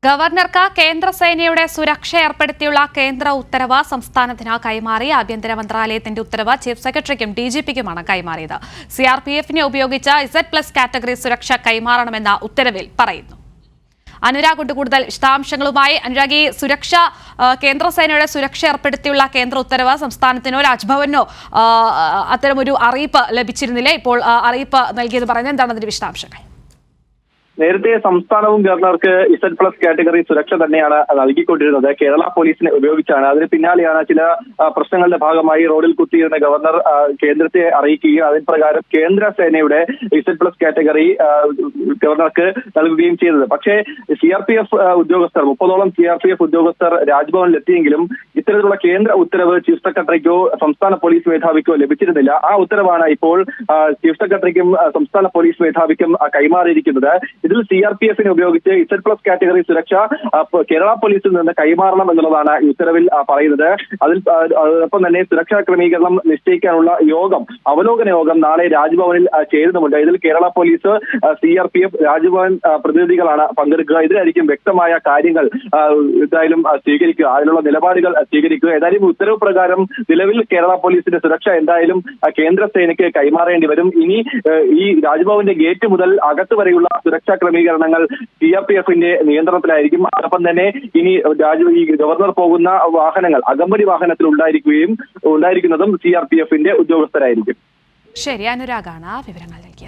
ഗവർണർക്ക് കേന്ദ്രസേനയുടെ സുരക്ഷ ഏർപ്പെടുത്തിയുള്ള കേന്ദ്ര ഉത്തരവ് സംസ്ഥാനത്തിന് കൈമാറി. ആഭ്യന്തര മന്ത്രാലയത്തിന്റെ ഉത്തരവ് ചീഫ് സെക്രട്ടറിക്കും DGPക്കുമാണ് കൈമാറിയത്. CRPFനെ ഉപയോഗിച്ച് Z+ കാറ്റഗറി സുരക്ഷ കൈമാറണമെന്ന ഉത്തരവിൽ പറയുന്നു. അനുരാഗ് കൂടുതൽ വിശദാംശങ്ങളുമായി. അനുരാഗ്, ഈ സുരക്ഷ കേന്ദ്രസേനയുടെ സുരക്ഷ ഏർപ്പെടുത്തിയുള്ള കേന്ദ്ര ഉത്തരവ് സംസ്ഥാനത്തിനോ രാജ്ഭവനോ അത്തരമൊരു അറിയിപ്പ് ലഭിച്ചിരുന്നില്ലേ? ഇപ്പോൾ അറിയിപ്പ് നൽകിയത് പറയുന്നത് എന്താണ് അതിന്റെ വിശദാംശങ്ങൾ? നേരത്തെ സംസ്ഥാനവും ഗവർണർക്ക് Z+ കാറ്റഗറി സുരക്ഷ തന്നെയാണ് നൽകിക്കൊണ്ടിരുന്നത്. കേരള പോലീസിനെ ഉപയോഗിച്ചാണ്. അതിന് പിന്നാലെയാണ് ചില പ്രശ്നങ്ങളുടെ ഭാഗമായി റോഡിൽ കുത്തിയിരുന്ന ഗവർണർ കേന്ദ്രത്തെ അറിയിക്കുകയും അതിന് പ്രകാരം കേന്ദ്ര സേനയുടെ Z+ കാറ്റഗറി ഗവർണർക്ക് നൽകുകയും ചെയ്തത്. പക്ഷേ CRPF ഉദ്യോഗസ്ഥർ 30ഓളം CRPF ഉദ്യോഗസ്ഥർ രാജ്ഭവനിലെത്തിയെങ്കിലും ഇത്തരത്തിലുള്ള കേന്ദ്ര ഉത്തരവ് ചീഫ് സെക്രട്ടറിക്കോ സംസ്ഥാന പോലീസ് മേധാവിക്കോ ലഭിച്ചിരുന്നില്ല. ആ ഉത്തരവാണ് ഇപ്പോൾ ചീഫ് സെക്രട്ടറിക്കും സംസ്ഥാന പോലീസ് മേധാവിക്കും കൈമാറിയിരിക്കുന്നത്. ഇതിൽ CRPFനെ ഉപയോഗിച്ച് Z+ കാറ്റഗറി സുരക്ഷ കേരള പോലീസിൽ നിന്ന് കൈമാറണം എന്നുള്ളതാണ് ഈ ഉത്തരവിൽ പറയുന്നത്. അതോടൊപ്പം തന്നെ സുരക്ഷാ ക്രമീകരണം നിശ്ചയിക്കാനുള്ള അവലോകന യോഗം നാളെ രാജ്ഭവനിൽ ചേരുന്നുമുണ്ട്. ഇതിൽ കേരള പോലീസ്, CRPF, രാജ്ഭവൻ പ്രതിനിധികളാണ് പങ്കെടുക്കുക. ഇതിലായിരിക്കും വ്യക്തമായ കാര്യങ്ങൾ എന്തായാലും സ്വീകരിക്കുക, അതിനുള്ള നിലപാടുകൾ സ്വീകരിക്കുക. ഏതായാലും ഉത്തരവ് പ്രകാരം നിലവിൽ കേരള പോലീസിന്റെ സുരക്ഷ എന്തായാലും കേന്ദ്ര സേനയ്ക്ക് കൈമാറേണ്ടി വരും. ഇനി ഈ രാജ്ഭവന്റെ ഗേറ്റ് മുതൽ അകത്ത് വരെയുള്ള സുരക്ഷാ ക്രമീകരണങ്ങൾ CRPFന്റെ നിയന്ത്രണത്തിലായിരിക്കും. അതോടൊപ്പം തന്നെ ഇനി ഈ ഗവർണർ പോകുന്ന വാഹനങ്ങൾ അകമ്പടി വാഹനത്തിൽ ഉണ്ടായിരിക്കുന്നതും CRPFന്റെ ഉദ്യോഗസ്ഥരായിരിക്കും. ശരി, അനുരാഗാണ് വിവരങ്ങൾ നൽകിയത്.